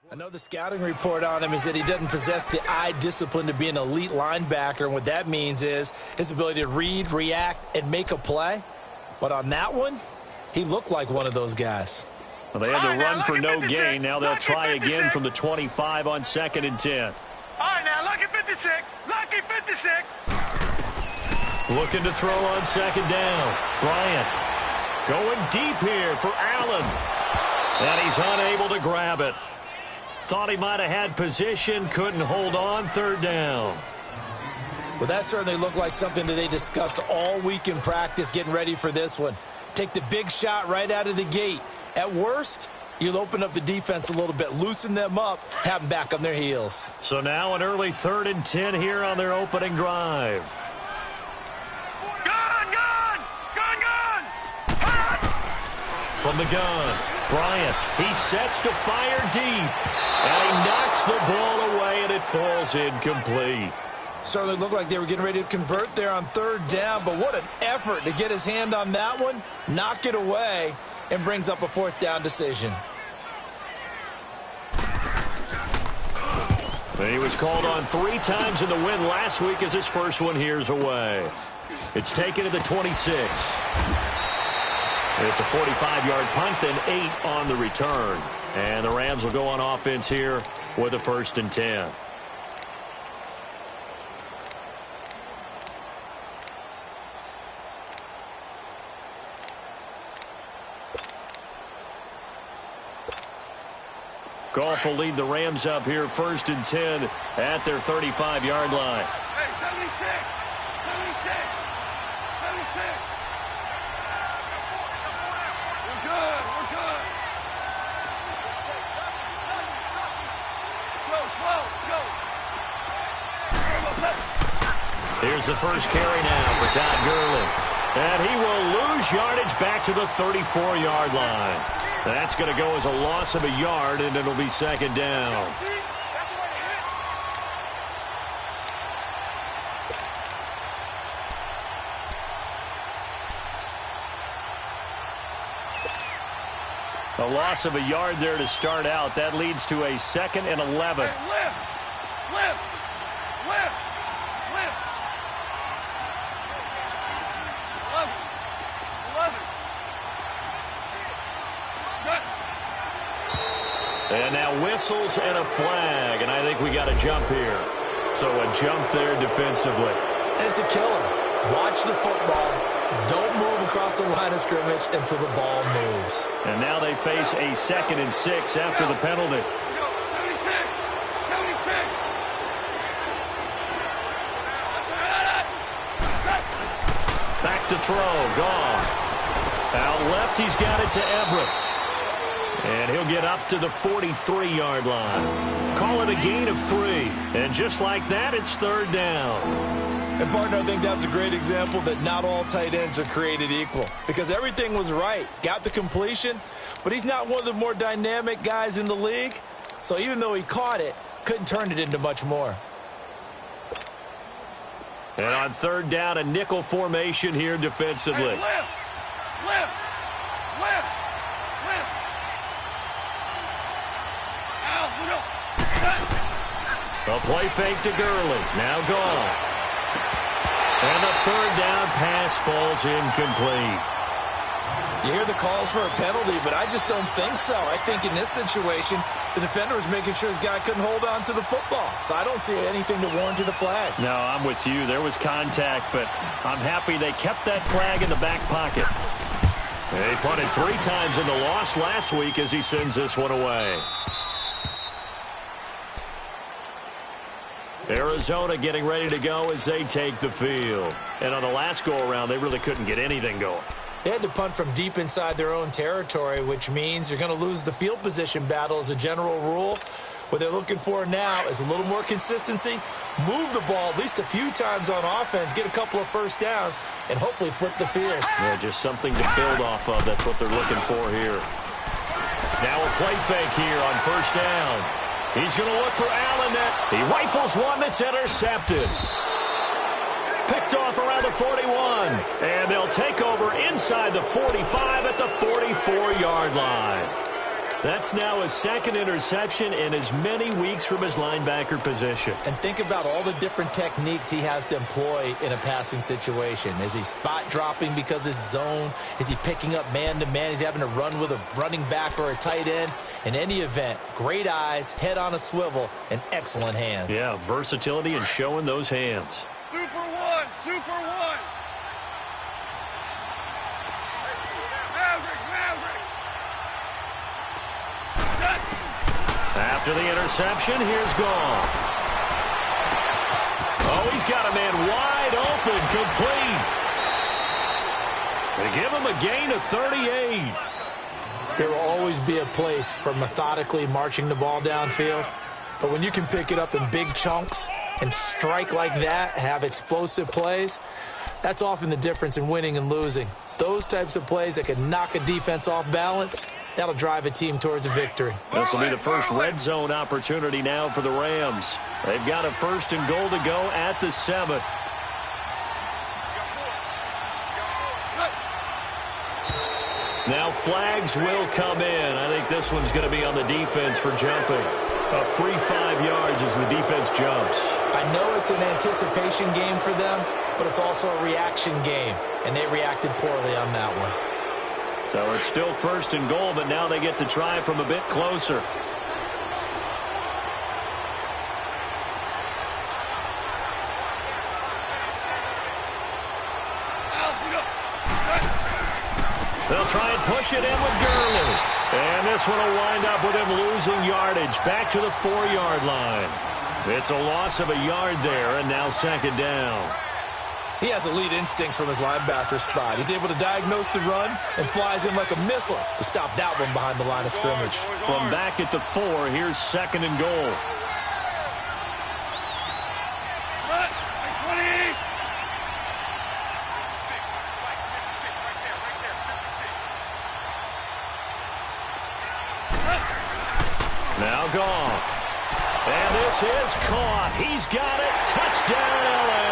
I know the scouting report on him is that he doesn't possess the eye discipline to be an elite linebacker, and what that means is his ability to read, react, and make a play. But on that one, he looked like one of those guys. Well, they had to run for no gain. Now they'll try again from the 25 on 2nd and 10. All right, now, lucky 56. Lucky 56. Looking to throw on 2nd down. Bryant going deep here for Allen. And he's unable to grab it. Thought he might have had position, couldn't hold on, 3rd down. Well, that certainly looked like something that they discussed all week in practice getting ready for this one. Take the big shot right out of the gate. At worst, you'll open up the defense a little bit, loosen them up, have them back on their heels. So now an early 3rd and 10 here on their opening drive. From the gun, Bryant, he sets to fire deep, and he knocks the ball away, and it falls incomplete. Certainly looked like they were getting ready to convert there on 3rd down, but what an effort to get his hand on that one, knock it away, and brings up a 4th down decision. And he was called on 3 times in the win last week as his first one here's away. It's taken to the 26. It's a 45-yard punt, then 8 on the return. And the Rams will go on offense here with a 1st and 10. Goff will lead the Rams up here 1st and 10 at their 35-yard line. Hey, 76. 76. 76. We're good. We're good. Go. Here's the first carry now for Todd Gurley. And he will lose yardage back to the 34-yard line. That's going to go as a loss of a yard, and it'll be 2nd down. A loss of a yard there to start out. That leads to a 2nd and 11. Hey, lift. And now whistles and a flag, and I think we got a jump here. So a jump there defensively. And it's a killer. Watch the football. Don't move across the line of scrimmage until the ball moves. And now they face a 2nd and 6 after the penalty. 76. 76. Back to throw. Goff. Out left, he's got it to Everett. And he'll get up to the 43-yard line. Call it a gain of 3. And just like that, it's 3rd down. And, partner, I think that's a great example that not all tight ends are created equal. Because everything was right. Got the completion, but he's not one of the more dynamic guys in the league. So even though he caught it, couldn't turn it into much more. And on 3rd down, a nickel formation here defensively. Hey, lift. A play fake to Gurley. Now Goff. And the 3rd down pass falls incomplete. You hear the calls for a penalty, but I just don't think so. I think in this situation, the defender was making sure his guy couldn't hold on to the football. So I don't see anything to warrant a flag. No, I'm with you. There was contact, but I'm happy they kept that flag in the back pocket. They punted 3 times in the loss last week as he sends this one away. Arizona getting ready to go as they take the field. And on the last go-around, they really couldn't get anything going. They had to punt from deep inside their own territory, which means you're going to lose the field position battle as a general rule. What they're looking for now is a little more consistency, move the ball at least a few times on offense, get a couple of 1st downs, and hopefully flip the field. Yeah, just something to build off of. That's what they're looking for here. Now a play fake here on 1st down. He's going to look for Allen. He rifles one that's intercepted. Picked off around the 41. And they'll take over inside the 45 at the 44-yard line. That's now his second interception in as many weeks from his linebacker position. And think about all the different techniques he has to employ in a passing situation. Is he spot dropping because it's zone? Is he picking up man-to-man? Is he having to run with a running back or a tight end? In any event, great eyes, head on a swivel, and excellent hands. Yeah, versatility and showing those hands. Super one, super one. Maverick. After the interception, here's Goff. Oh, he's got a man wide open, complete. They give him a gain of 38. There will always be a place for methodically marching the ball downfield. But when you can pick it up in big chunks and strike like that, have explosive plays, that's often the difference in winning and losing. Those types of plays that can knock a defense off balance, that'll drive a team towards a victory. This will be the first red zone opportunity now for the Rams. They've got a 1st and goal to go at the 7. Now flags will come in. I think this one's going to be on the defense for jumping. A free 5 yards as the defense jumps. I know it's an anticipation game for them, but it's also a reaction game, and they reacted poorly on that one. So it's still 1st and goal, but now they get to try from a bit closer. They'll try and push it in with Gurley. And this one will wind up with him losing yardage back to the 4-yard line. It's a loss of a yard there, and now 2nd down. He has elite instincts from his linebacker spot. He's able to diagnose the run and flies in like a missile to stop that one behind the line of scrimmage. From back at the 4, here's 2nd and goal. Now Goff. And this is caught. He's got it. Touchdown, L.A.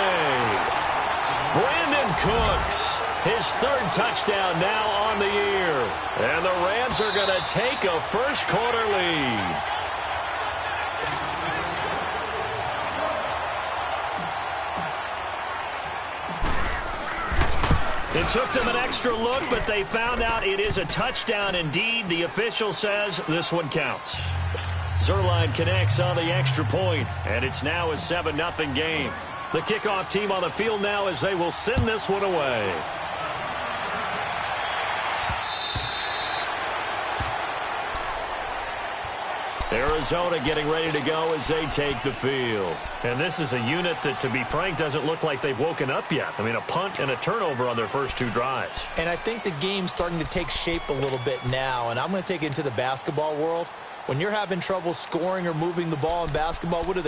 Brandon Cooks, his 3rd touchdown now on the year. And the Rams are going to take a first-quarter lead. It took them an extra look, but they found out it is a touchdown indeed. The official says this one counts. Zerline connects on the extra point, and it's now a 7-0 game. The kickoff team on the field now as they will send this one away. Arizona getting ready to go as they take the field. And this is a unit that, to be frank, doesn't look like they've woken up yet. I mean, a punt and a turnover on their first 2 drives. And I think the game's starting to take shape a little bit now, and I'm going to take it into the basketball world. When you're having trouble scoring or moving the ball in basketball, what do?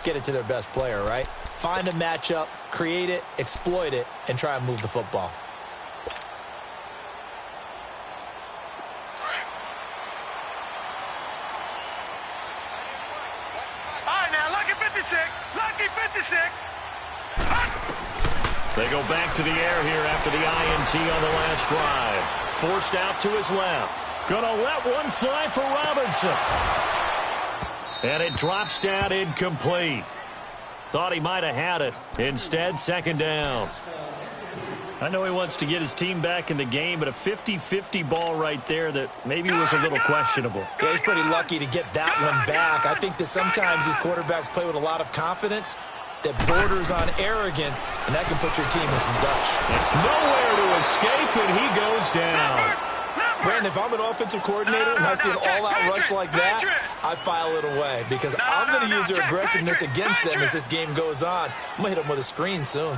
Get it to their best player, right? Find a matchup, create it, exploit it, and try and move the football. All right, now, lucky 56. Lucky 56. They go back to the air here after the INT on the last drive. Forced out to his left. Gonna let one fly for Robinson. And it drops down incomplete. Thought he might have had it. Instead, 2nd down. I know he wants to get his team back in the game, but a 50-50 ball right there that maybe was a little questionable. Yeah, he's pretty lucky to get that one back. I think that sometimes these quarterbacks play with a lot of confidence that borders on arrogance, and that can put your team in some Dutch. Nowhere to escape, and he goes down. Brandon, if I'm an offensive coordinator and I see an all-out rush like that, I file it away because I'm going to use their aggressiveness against them as this game goes on. I'm going to hit them with a screen soon.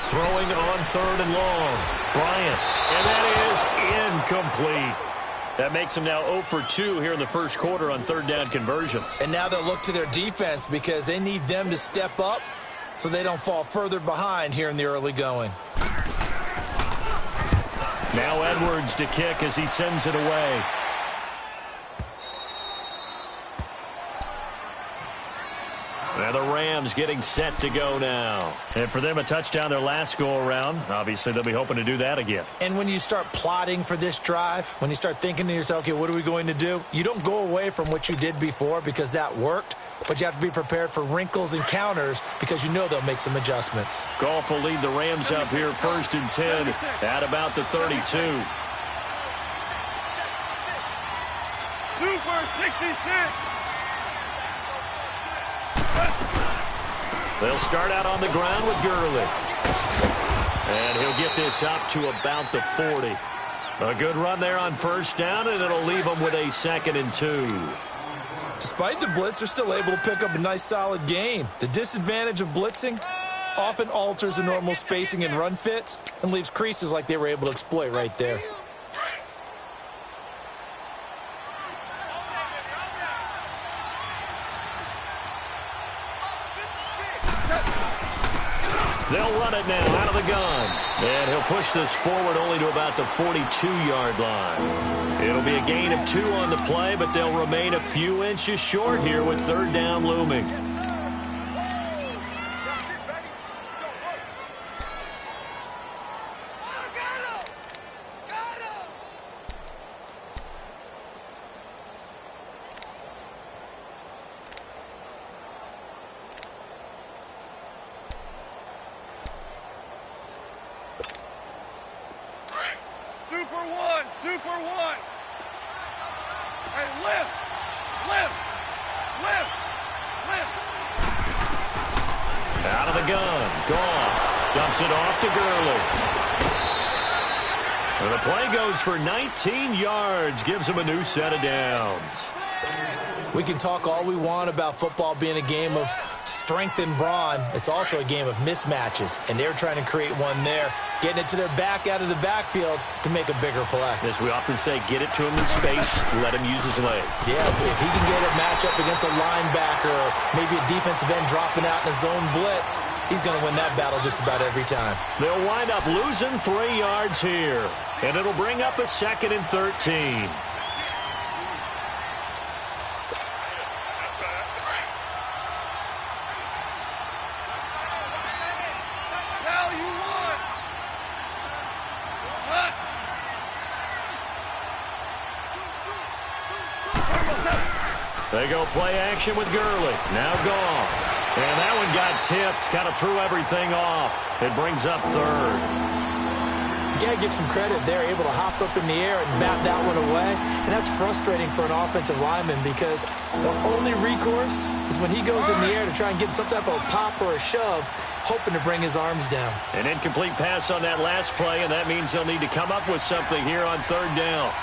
Throwing on 3rd and long. Bryant. And that is incomplete. That makes them now 0 for 2 here in the first quarter on 3rd down conversions. And now they'll look to their defense because they need them to step up so they don't fall further behind here in the early going. Now Edwards to kick as he sends it away. And the Rams getting set to go now. And for them, a touchdown their last go-around. Obviously, they'll be hoping to do that again. And when you start plotting for this drive, when you start thinking to yourself, okay, what are we going to do? You don't go away from what you did before because that worked, but you have to be prepared for wrinkles and counters because you know they'll make some adjustments. Goff will lead the Rams up here 1st and 10 at about the 32. Super 66. They'll start out on the ground with Gurley. And he'll get this up to about the 40. A good run there on 1st down, and it'll leave them with a 2nd and 2. Despite the blitz, they're still able to pick up a nice, solid gain. The disadvantage of blitzing often alters the normal spacing and run fits and leaves creases like they were able to exploit right there. They'll run it now out of the gun. And he'll push this forward only to about the 42-yard line. It'll be a gain of 2 on the play, but they'll remain a few inches short here with 3rd down looming. Super one. Hey, lift. Out of the gun. Goff dumps it off to Gurley. And the play goes for 19 yards. Gives him a new set of downs. We can talk all we want about football being a game of strength and brawn. It's also a game of mismatches, and they're trying to create one there, getting it to their back out of the backfield to make a bigger play. As we often say, get it to him in space, let him use his leg. Yeah, if he can get a matchup against a linebacker or maybe a defensive end dropping out in a zone blitz, he's going to win that battle just about every time. They'll wind up losing 3 yards here, and it'll bring up a 2nd and 13. They go play action with Gurley. Now Goff. And that one got tipped. Kind of threw everything off. It brings up 3rd. You got to give some credit. They're able to hop up in the air and bat that one away. And that's frustrating for an offensive lineman because the only recourse is when he goes in the air to try and get some type of a pop or a shove, hoping to bring his arms down. An incomplete pass on that last play, and that means they'll need to come up with something here on 3rd down.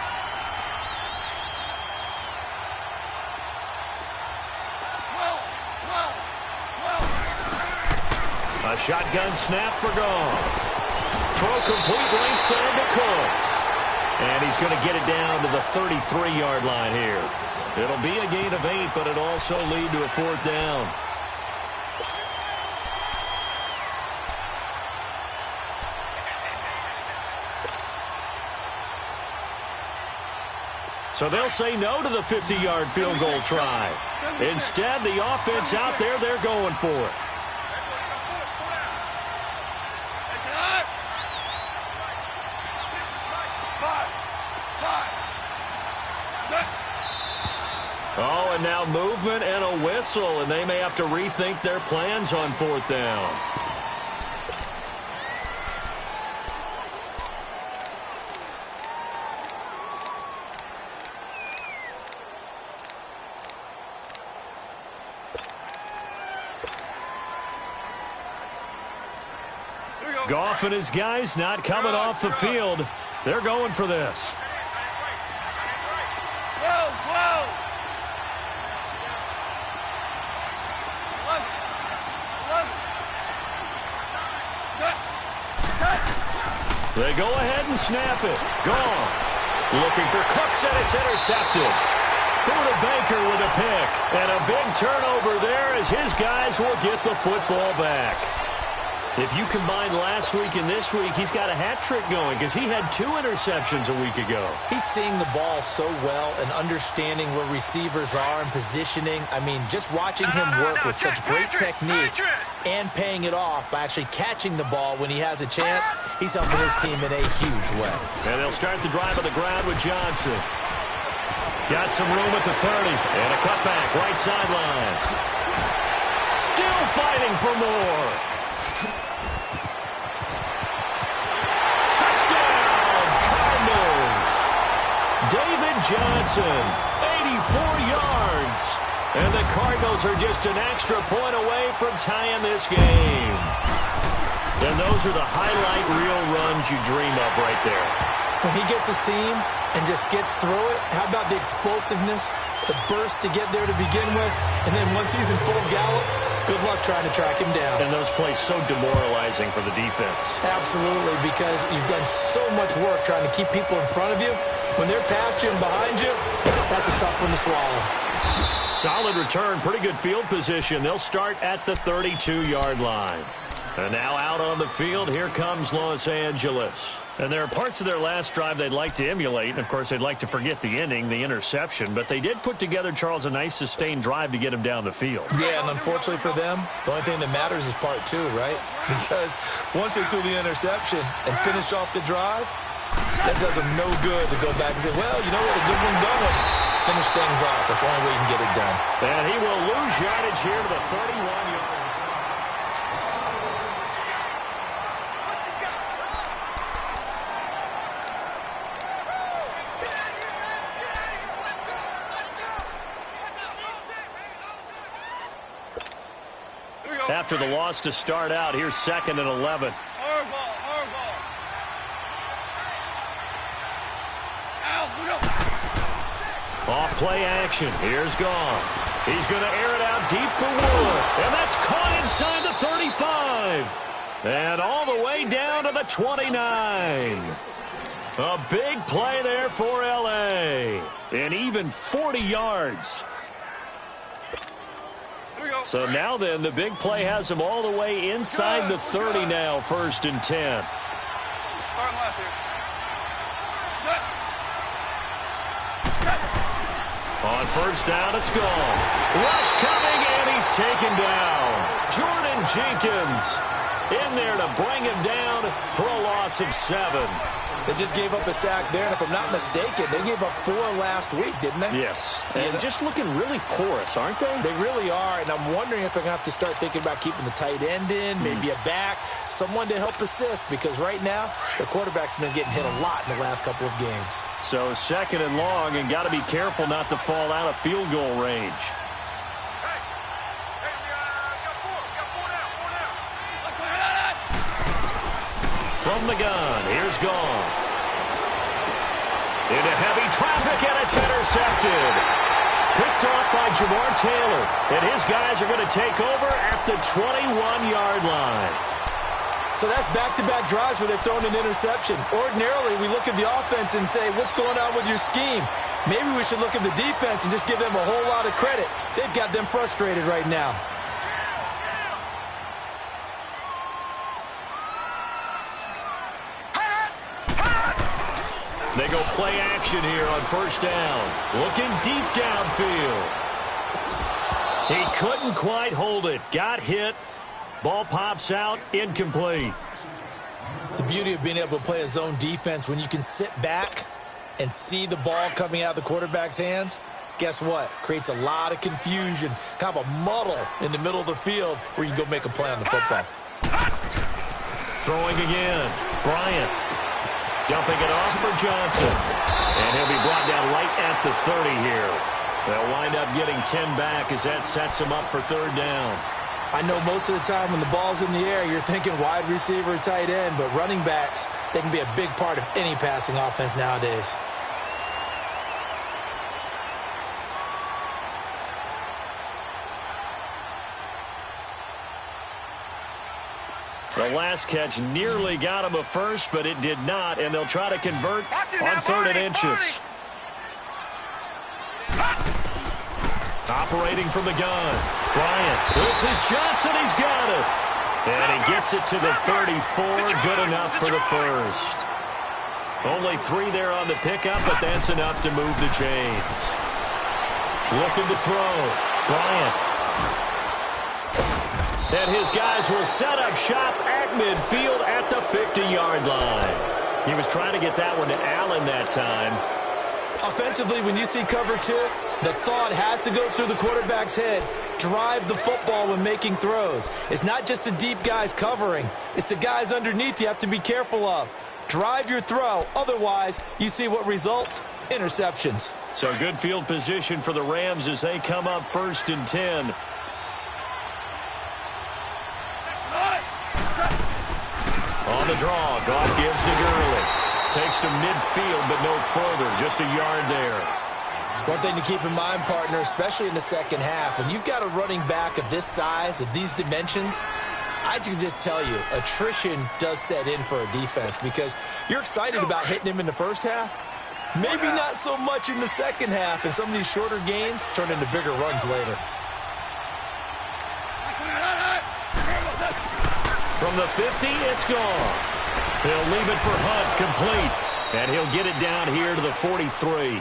A shotgun snap for Goff. Throw complete right side to Cooks. And he's going to get it down to the 33-yard line here. It'll be a gain of 8, but it'll also lead to a 4th down. So they'll say no to the 50-yard field goal try. Instead, the offense out there, they're going for it. Oh, and now movement and a whistle, and they may have to rethink their plans on 4th down. Goff and his guys not coming off the field. They're going for this. They go ahead and snap it. Goff looking for Cooks, and it's intercepted. Buda Baker with a pick. And a big turnover there as his guys will get the football back. If you combine last week and this week, he's got a hat trick going because he had 2 interceptions a week ago. He's seeing the ball so well and understanding where receivers are and positioning. I mean, just watching him work with such great technique and paying it off by actually catching the ball when he has a chance, he's helping his team in a huge way. And they'll start the drive on the ground with Johnson. Got some room at the 30. And a cutback, right sideline. Still fighting for more. David Johnson, 84 yards. And the Cardinals are just an extra point away from tying this game. And those are the highlight reel runs you dream of right there. When he gets a seam and just gets through it, how about the explosiveness, the burst to get there to begin with, and then once he's in full gallop, good luck trying to track him down. And those plays so demoralizing for the defense. Absolutely, because you've done so much work trying to keep people in front of you. When they're past you and behind you, that's a tough one to swallow. Solid return, pretty good field position. They'll start at the 32-yard line. And now out on the field, here comes Los Angeles. And there are parts of their last drive they'd like to emulate. And, of course, they'd like to forget the inning, the interception. But they did put together, Charles, a nice sustained drive to get him down the field. Yeah, and unfortunately for them, the only thing that matters is part 2, right? Because once they threw the interception and finished off the drive, that does them no good to go back and say, well, you know what, a good one going. Finish things off. That's the only way you can get it done. And he will lose yardage here to the 31-yard line. After the loss to start out, here's 2nd and 11. Off play action. Here's Goff. He's going to air it out deep for Wood. And that's caught inside the 35. And all the way down to the 29. A big play there for L.A. And even 40 yards. So now then, the big play has him all the way inside the 30 now, 1st and 10. On 1st down, it's gone. Rush coming, and he's taken down. Jordan Jenkins in there to bring him down for a loss of 7. They just gave up a sack there, and if I'm not mistaken, they gave up 4 last week, didn't they? Yes, and just looking really porous, aren't they? They really are, and I'm wondering if they're going to have to start thinking about keeping the tight end in, maybe a back, someone to help assist, because right now, their quarterback's been getting hit a lot in the last couple of games. So 2nd and long, and got to be careful not to fall out of field goal range. From the gun, here's Goff. Into heavy traffic, and it's intercepted. Picked off by Jamar Taylor. And his guys are going to take over at the 21-yard line. So that's back-to-back drives where they've thrown an interception. Ordinarily, we look at the offense and say, what's going on with your scheme? Maybe we should look at the defense and just give them a whole lot of credit. They've got them frustrated right now. They go play action here on 1st down. Looking deep downfield. He couldn't quite hold it. Got hit. Ball pops out. Incomplete. The beauty of being able to play a zone defense when you can sit back and see the ball coming out of the quarterback's hands, guess what? Creates a lot of confusion, kind of a muddle in the middle of the field where you can go make a play on the football. Throwing again. Bryant. Dumping it off for Johnson. And he'll be brought down right at the 30 here. They'll wind up getting 10 back as that sets him up for 3rd down. I know most of the time when the ball's in the air, you're thinking wide receiver, tight end, but running backs, they can be a big part of any passing offense nowadays. The last catch nearly got him a first, but it did not, and they'll try to convert on 3rd and inches. Operating from the gun. Bryant. This is Johnson. He's got it. And he gets it to the 34. Good enough for the first. Only 3 there on the pickup, but that's enough to move the chains. Looking to throw. Bryant. And his guys will set up shop at midfield at the 50-yard line. He was trying to get that one to Allen that time. Offensively, when you see cover 2, the thought has to go through the quarterback's head. Drive the football when making throws. It's not just the deep guys covering. It's the guys underneath you have to be careful of. Drive your throw. Otherwise, you see what results? Interceptions. So good field position for the Rams as they come up 1st and 10. On the draw, Goff gives to Gurley. Takes to midfield, but no further. Just a yard there. One thing to keep in mind, partner, especially in the second half, when you've got a running back of this size, of these dimensions, I can just tell you, attrition does set in for a defense because you're excited about hitting him in the first half. Maybe not so much in the second half, and some of these shorter gains turn into bigger runs later. From the 50, it's Goff. He'll leave it for Hunt, complete. And he'll get it down here to the 43.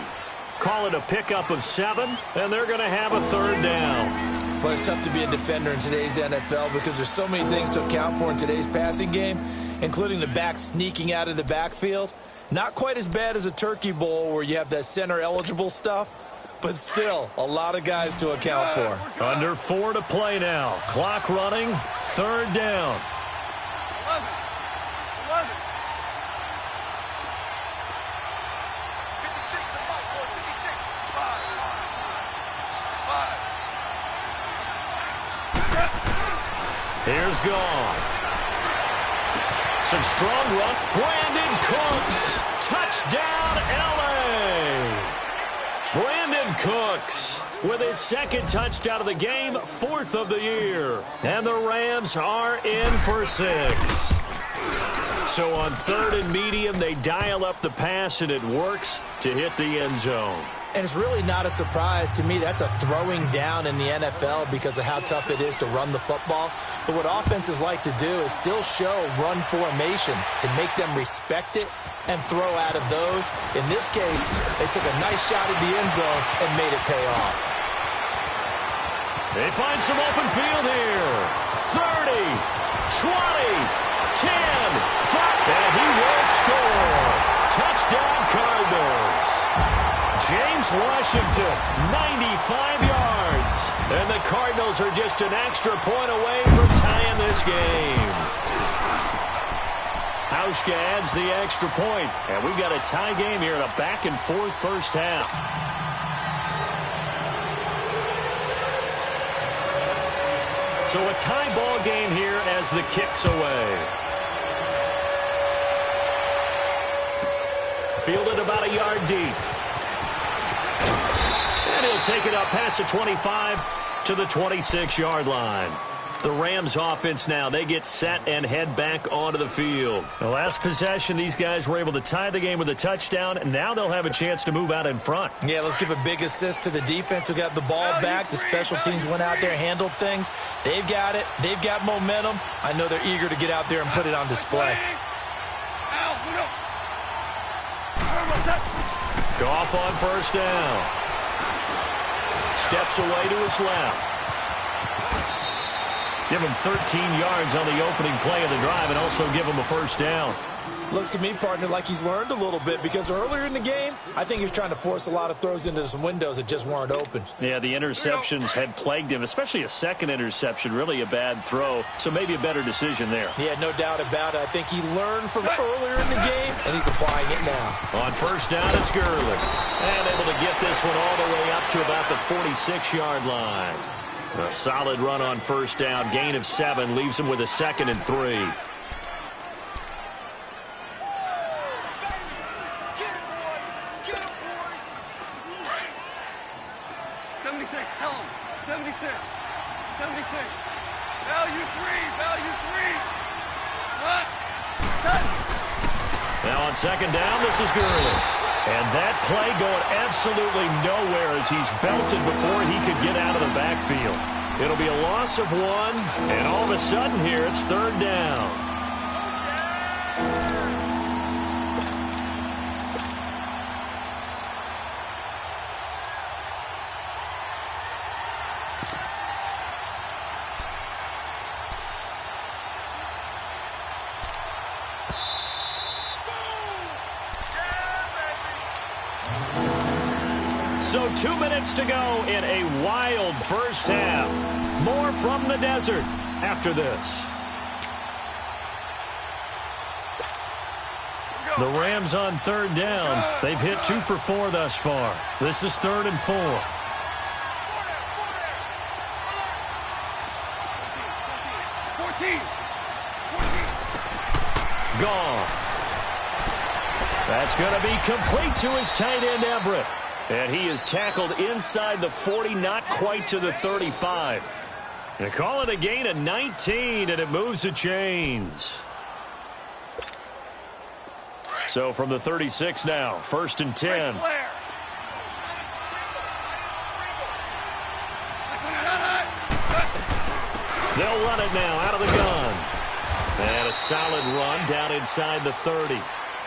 Call it a pickup of 7, and they're going to have a 3rd down. Well, it's tough to be a defender in today's NFL because there's so many things to account for in today's passing game, including the back sneaking out of the backfield. Not quite as bad as a turkey bowl where you have that center-eligible stuff, but still a lot of guys to account for. Under 4 to play now. Clock running, 3rd down. 11. Here's Goff. Some strong run. Brandon Cooks. Touchdown, L.A. Brandon Cooks with his 2nd touchdown of the game, 4th of the year. And the Rams are in for 6. So on 3rd and medium, they dial up the pass, and it works to hit the end zone. And it's really not a surprise to me. That's a throwing down in the NFL because of how tough it is to run the football. But what offenses like to do is still show run formations to make them respect it and throw out of those. In this case, they took a nice shot at the end zone and made it pay off. They find some open field here. 30, 20, 10, 5, and he will score. Touchdown, Cardinals. James Washington, 95 yards. And the Cardinals are just an extra point away from tying this game. Hauschka adds the extra point. And we've got a tie game here in a back-and-forth first half. So a tie ball game here as the kick's away. Fielded about a yard deep. And he'll take it up past the 25 to the 26-yard line. The Rams offense now, they get set and head back onto the field. The last possession, these guys were able to tie the game with a touchdown, and now they'll have a chance to move out in front. Yeah, let's give a big assist to the defense who got the ball back. The special teams went out there, handled things. They've got it. They've got momentum. I know they're eager to get out there and put it on display. Goff on first down. Steps away to his left. Give him 13 yards on the opening play of the drive and also give him a first down. Looks to me, partner, like he's learned a little bit because earlier in the game, I think he was trying to force a lot of throws into some windows that just weren't open. Yeah, the interceptions had plagued him, especially a second interception, really a bad throw. So maybe a better decision there. Yeah, no doubt about it. I think he learned from earlier in the game, and he's applying it now. On first down, it's Gurley. And able to get this one all the way up to about the 46-yard line. A solid run on first down. Gain of 7 leaves him with a 2nd and 3. Helm, 76, 76. Value 3. What? Now on second down, this is Gurley. And that play going absolutely nowhere as he's belted before he could get out of the backfield. It'll be a loss of 1, and all of a sudden here it's 3rd down. So 2 minutes to go in a wild first half. More from the desert after this. The Rams on 3rd down. They've hit 2 for 4 thus far. This is 3rd and 4. Goff. That's going to be complete to his tight end, Everett. And he is tackled inside the 40, not quite to the 35. They call it a gain of 19, and it moves the chains. So from the 36 now, 1st and 10. They'll run it now out of the gun. And a solid run down inside the 30.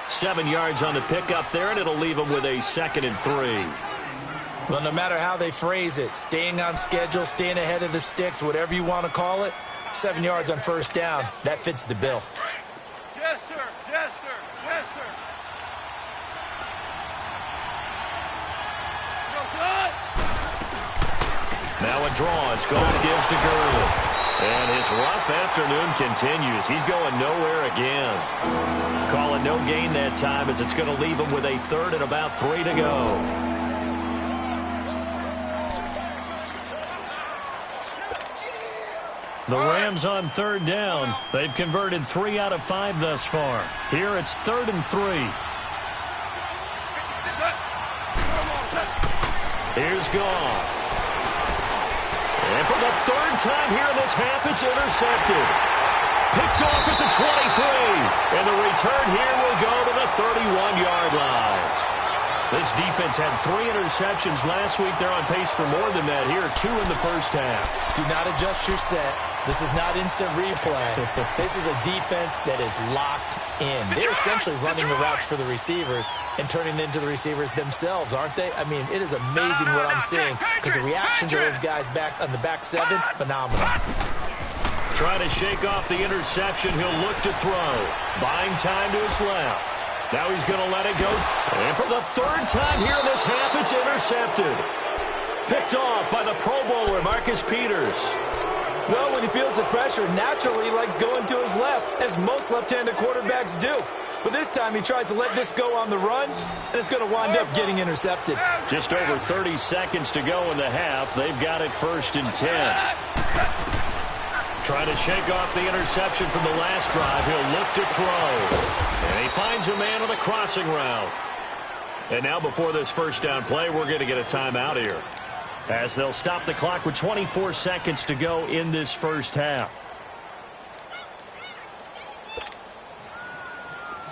7 yards on the pickup there, and it'll leave them with a 2nd and 3. Well, no matter how they phrase it, staying on schedule, staying ahead of the sticks, whatever you want to call it, 7 yards on 1st down, that fits the bill. Yes, sir. Yes, sir. Yes, sir. Go, son. Now a draw as Goff gives to Gurley. And his rough afternoon continues. He's going nowhere again. Call it no gain that time as it's going to leave him with a 3rd and about 3 to go. The Rams on 3rd down. They've converted 3 out of 5 thus far. Here it's 3rd and 3. Here's Goff. And for the 3rd time here in this half, it's intercepted. Picked off at the 23. And the return here will go to the 31-yard line. This defense had 3 interceptions last week. They're on pace for more than that here. 2 in the first half. Do not adjust your set. This is not instant replay. This is a defense that is locked in. They're essentially running the routes for the receivers and turning it into the receivers themselves, aren't they? I mean, it is amazing what I'm seeing because the reaction to those guys back on the back 7, phenomenal. Trying to shake off the interception. He'll look to throw. Buying time to his left. Now he's going to let it go. And for the 3rd time here in this half, it's intercepted. Picked off by the Pro Bowler, Marcus Peters. Well, when he feels the pressure, naturally he likes going to his left, as most left-handed quarterbacks do. But this time he tries to let this go on the run, and it's going to wind up getting intercepted. Just over 30 seconds to go in the half. They've got it 1st and 10. Trying to shake off the interception from the last drive. He'll look to throw. And he finds a man on the crossing route. And now before this 1st down play, we're going to get a timeout here, as they'll stop the clock with 24 seconds to go in this first half.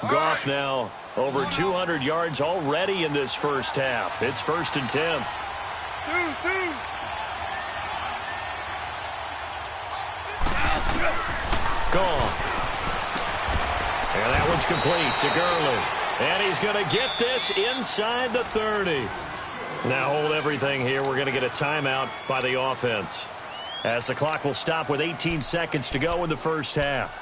Goff now over 200 yards already in this first half. It's 1st and 10. Goff. And that one's complete to Gurley. And he's going to get this inside the 30. Now hold everything here. We're going to get a timeout by the offense, as the clock will stop with 18 seconds to go in the first half.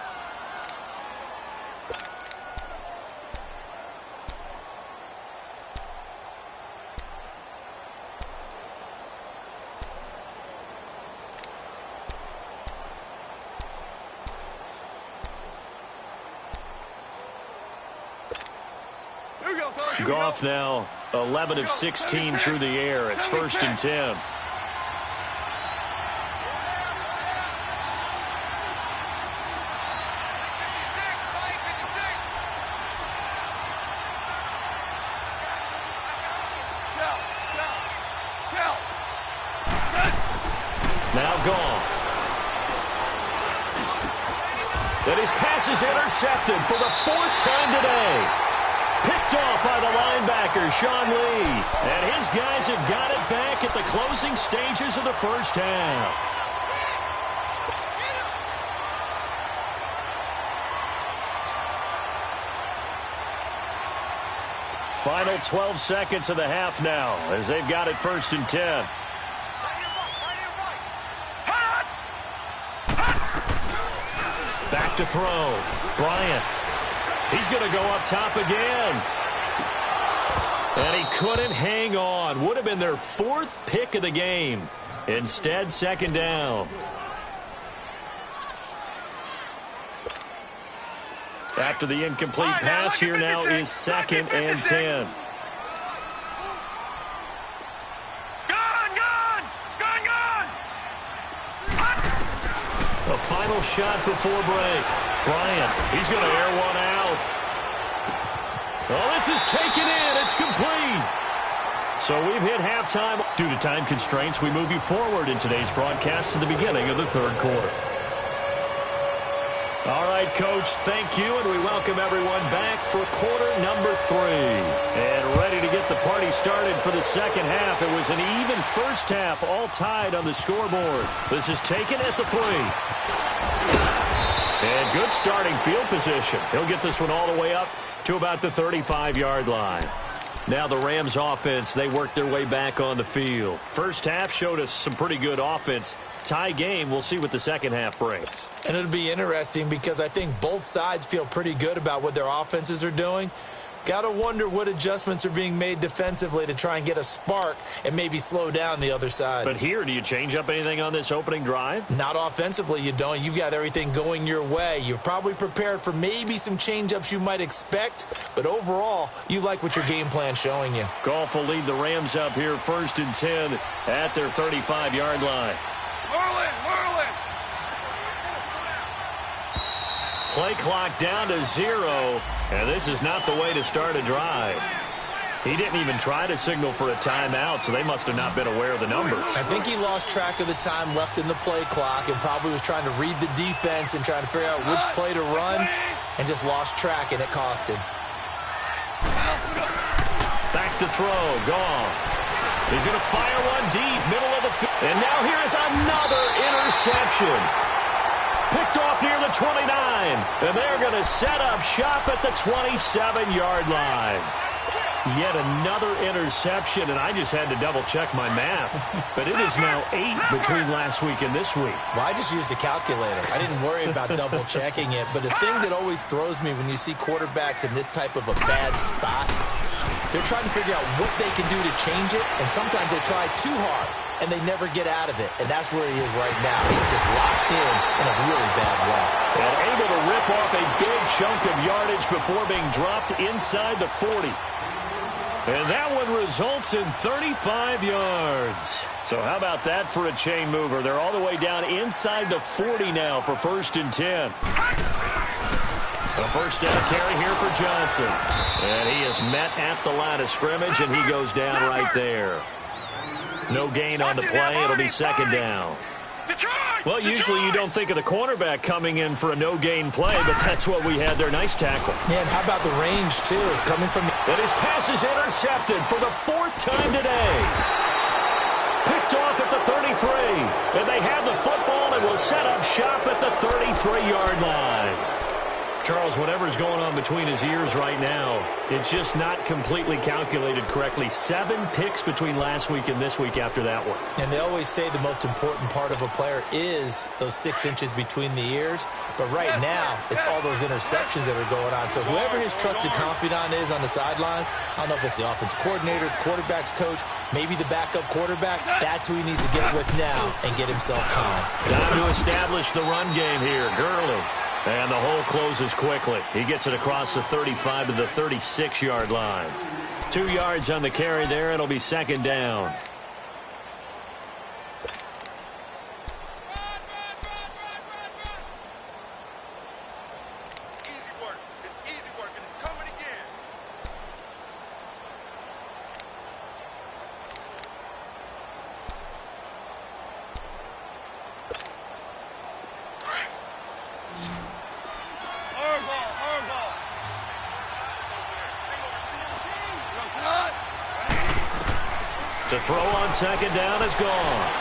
Goff now 11 of 16 through the air. It's 1st and 10. Now Goff. And his pass is intercepted for the 4th time today. Picked off by the linebacker, Sean Lee. And his guys have got it back at the closing stages of the first half. Final 12 seconds of the half now as they've got it 1st and 10. Back to throw. Bryant. He's going to go up top again. And he couldn't hang on. Would have been their 4th pick of the game. Instead, 2nd down. After the incomplete pass, here now is 2nd and 10. A final shot before break. Bryant, he's going to air one out. Oh, this is taken in. It's complete. So we've hit halftime. Due to time constraints, we move you forward in today's broadcast to the beginning of the 3rd quarter. All right, Coach, thank you, and we welcome everyone back for quarter number 3. And ready to get the party started for the 2nd half. It was an even first half, all tied on the scoreboard. This is taken at the 3. And good starting field position. He'll get this one all the way up to about the 35-yard line. Now the Rams offense, they worked their way back on the field. First half showed us some pretty good offense. Tie game, we'll see what the 2nd half brings. And it'll be interesting because I think both sides feel pretty good about what their offenses are doing. Got to wonder what adjustments are being made defensively to try and get a spark and maybe slow down the other side. But here, do you change up anything on this opening drive? Not offensively, you don't. You've got everything going your way. You've probably prepared for maybe some change-ups you might expect, but overall, you like what your game plan's showing you. Goff will lead the Rams up here 1st and 10 at their 35-yard line. Merlin! Play clock down to 0, and this is not the way to start a drive. He didn't even try to signal for a timeout, so they must have not been aware of the numbers. I think he lost track of the time left in the play clock and probably was trying to read the defense and trying to figure out which play to run and just lost track, and it cost him. Back to throw. Goff. He's going to fire one deep, middle of the field. And now here is another interception. Picked off near the 29. And they're going to set up shop at the 27-yard line. Yet another interception, and I just had to double-check my math. But it is now 8 between last week and this week. Well, I just used a calculator. I didn't worry about double-checking it. But the thing that always throws me when you see quarterbacks in this type of a bad spot, they're trying to figure out what they can do to change it, and sometimes they try too hard, and they never get out of it. And that's where he is right now. He's just locked in a really bad way. And able to rip off a big chunk of yardage before being dropped inside the 40. And that one results in 35 yards. So how about that for a chain mover? They're all the way down inside the 40 now for 1st and 10. A first down carry here for Johnson. And he is met at the line of scrimmage, and he goes down right there. No gain on the play. It'll be 2nd down. Well, usually you don't think of the cornerback coming in for a no-gain play, but that's what we had there. Nice tackle. Yeah, and how about the range, too? Coming from And his pass is intercepted for the 4th time today. Picked off at the 33. And they have the football and will set up shop at the 33-yard line. Charles, whatever's going on between his ears right now, it's just not completely calculated correctly. 7 picks between last week and this week after that one. And they always say the most important part of a player is those 6 inches between the ears. But right now, it's all those interceptions that are going on. So whoever his trusted confidant is on the sidelines, I don't know if it's the offensive coordinator, the quarterback's coach, maybe the backup quarterback, that's who he needs to get with now and get himself calm. Time to establish the run game here. Gurley. And the hole closes quickly. He gets it across the 35 to the 36-yard line. 2 yards on the carry there. It'll be 2nd down. To throw on 2nd down is gone.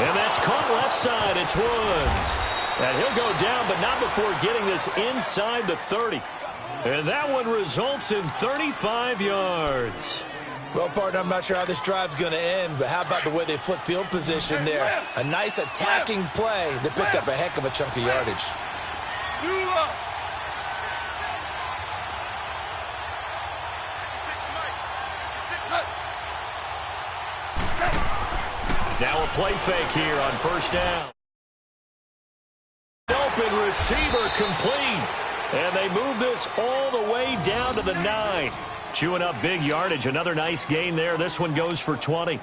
And that's caught left side. It's Woods. And he'll go down, but not before getting this inside the 30. And that one results in 35 yards. Well, partner, I'm not sure how this drive's going to end, but how about the way they flip field position there? A nice attacking play that picked up a heck of a chunk of yardage. Now a play fake here on first down. Open receiver complete. And they move this all the way down to the 9. Chewing up big yardage. Another nice gain there. This one goes for 20.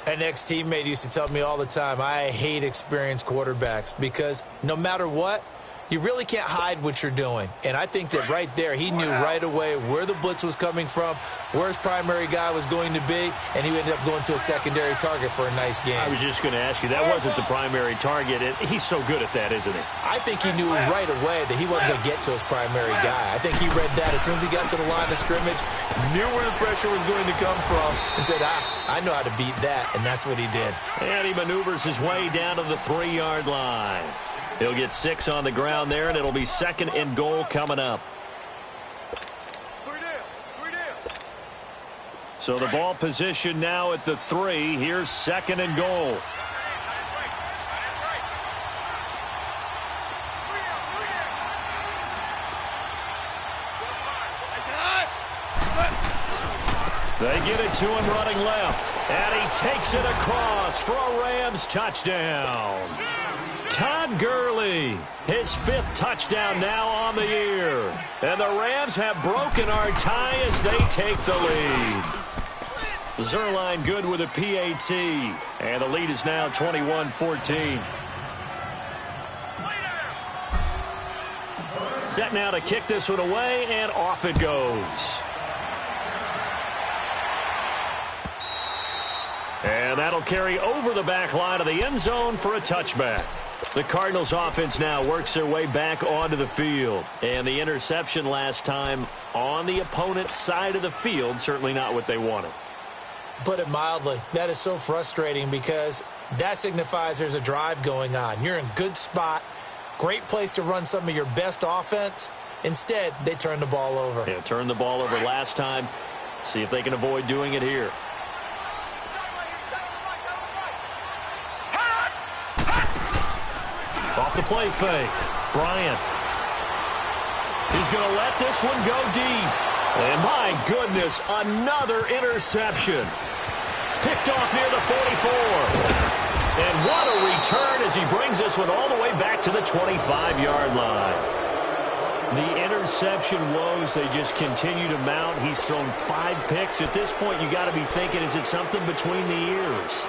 An ex-teammate used to tell me all the time, I hate experienced quarterbacks because no matter what, you really can't hide what you're doing. And I think that right there, he knew right away where the blitz was coming from, where his primary guy was going to be, and he ended up going to a secondary target for a nice game. I was just going to ask you, that wasn't the primary target. He's so good at that, isn't he? I think he knew right away that he wasn't going to get to his primary guy. I think he read that as soon as he got to the line of scrimmage, knew where the pressure was going to come from, and said, I know how to beat that, and that's what he did. And he maneuvers his way down to the 3-yard line. He'll get 6 on the ground there, and it'll be 2nd and goal coming up. So the ball position now at the 3. Here's 2nd and goal. They get it to him running left, and he takes it across for a Rams touchdown. Todd Gurley, his 5th touchdown now on the year. And the Rams have broken our tie as they take the lead. Zerline good with a PAT. And the lead is now 21-14. Set now to kick this one away, and off it goes. And that'll carry over the back line of the end zone for a touchback. The Cardinals offense now works their way back onto the field. And the interception last time on the opponent's side of the field, certainly not what they wanted. Put it mildly, that is so frustrating because that signifies there's a drive going on. You're in good spot, great place to run some of your best offense. Instead, they turn the ball over. Yeah, turned the ball over last time. See if they can avoid doing it here. Off the play fake, Bryant. He's going to let this one go deep. And my goodness, another interception. Picked off near the 44. And what a return as he brings this one all the way back to the 25-yard line. The interception woes, they just continue to mount. He's thrown 5 picks. At this point, you got to be thinking, is it something between the ears?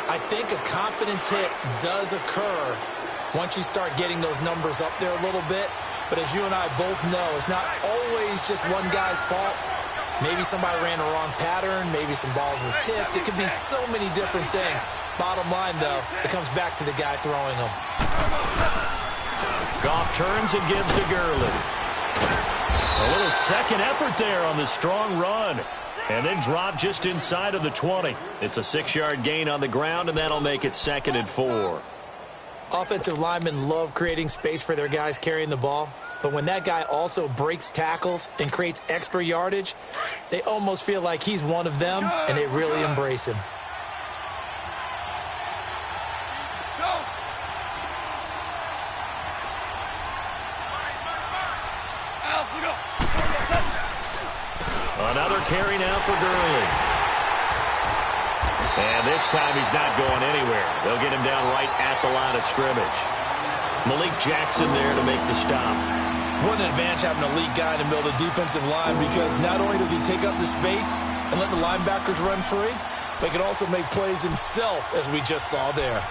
I think a confidence hit does occur once you start getting those numbers up there a little bit. But as you and I both know, it's not always just one guy's fault. Maybe somebody ran a wrong pattern. Maybe some balls were tipped. It could be so many different things. Bottom line, though, it comes back to the guy throwing them. Goff turns and gives to Gurley. A little second effort there on the strong run. And then drop just inside of the 20. It's a 6-yard gain on the ground, and that'll make it 2nd and 4. Offensive linemen love creating space for their guys carrying the ball, but when that guy also breaks tackles and creates extra yardage, they almost feel like he's one of them, and they really embrace him. Another carry now for Gurley. And this time he's not going anywhere. They'll get him down right at the line of scrimmage. Malik Jackson there to make the stop. What an advantage having an elite guy in the middle of the defensive line, because not only does he take up the space and let the linebackers run free, but he can also make plays himself, as we just saw there.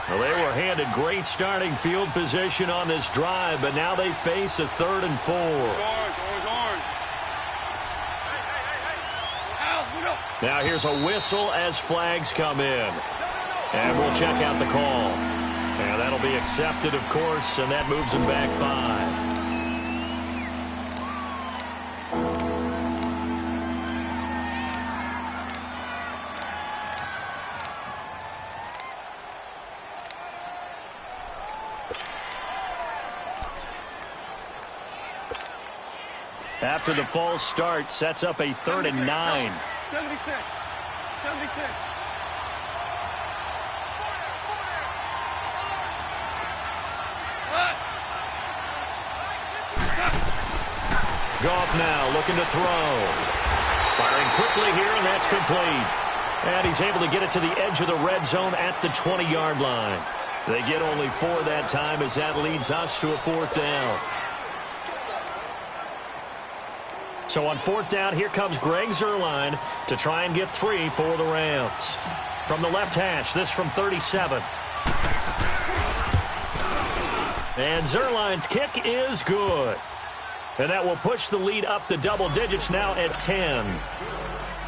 Well, they were handed great starting field position on this drive, but now they face a 3rd and 4. Now here's a whistle as flags come in. And we'll check out the call. And that'll be accepted, of course, and that moves them back 5. After the false start, sets up a 3rd and 9. 76. 76. Goff now looking to throw. Firing quickly here, and that's complete. And he's able to get it to the edge of the red zone at the 20-yard line. They get only 4 that time as that leads us to a 4th down. So on 4th down, here comes Greg Zuerlein to try and get 3 for the Rams. From the left hash, this from 37. And Zuerlein's kick is good. And that will push the lead up to double digits now at 10.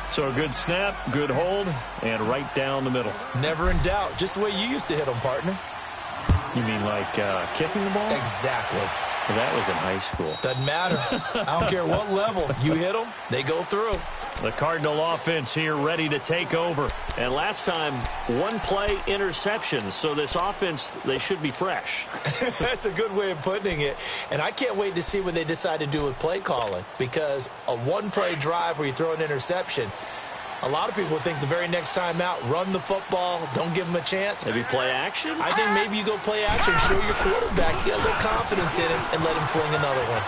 So a good snap, good hold, and right down the middle. Never in doubt. Just the way you used to hit them, partner. You mean like kicking the ball? Exactly. Well, that was in high school. Doesn't matter. I don't care what level. You hit them, they go through. The Cardinal offense here ready to take over. And last time, 1-play interceptions. So this offense, they should be fresh. That's a good way of putting it. And I can't wait to see what they decide to do with play calling. Because a 1-play drive where you throw an interception, a lot of people think the very next time out, run the football, don't give them a chance. Maybe play action? I think maybe you go play action, show your quarterback, get a little confidence in it, and let him fling another one.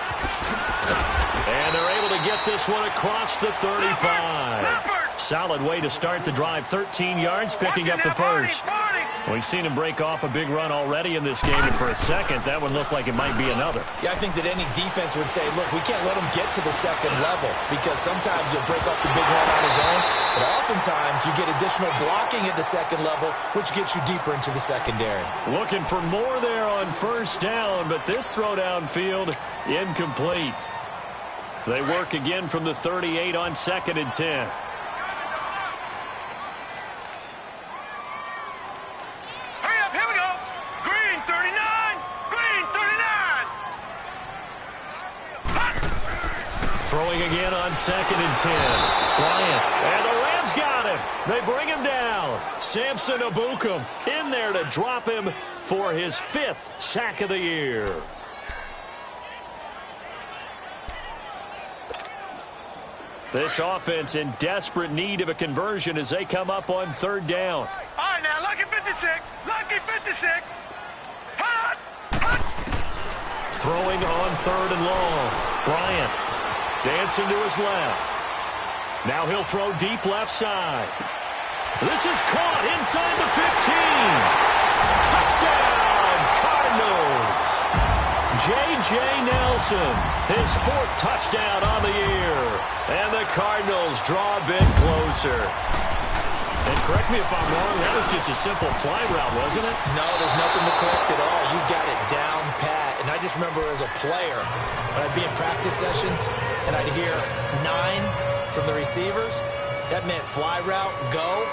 And they're able to get this one across the 35. Solid way to start the drive. 13 yards, picking up the first. We've seen him break off a big run already in this game, and for a second, that one looked like it might be another. Yeah, I think that any defense would say, look, we can't let him get to the second level because sometimes he'll break off the big run on his own, but oftentimes you get additional blocking at the second level, which gets you deeper into the secondary. Looking for more there on 1st down, but this throw downfield, incomplete. They work again from the 38 on 2nd and 10. Throwing again on 2nd and 10. Bryant. And the Rams got him. They bring him down. Samson Ebukam in there to drop him for his 5th sack of the year. This offense in desperate need of a conversion as they come up on 3rd down. All right, now, lucky 56. Lucky 56. Hot. Throwing on 3rd and long. Bryant. Dancing to his left. Now he'll throw deep left side. This is caught inside the 15. Touchdown, Cardinals. J.J. Nelson, his 4th touchdown on the year. And the Cardinals draw a bit closer. And correct me if I'm wrong, that was just a simple fly route, wasn't it? No, there's nothing to correct at all. You got it down pat. And I just remember as a player, when I'd be in practice sessions and I'd hear 9 from the receivers, that meant fly route, go,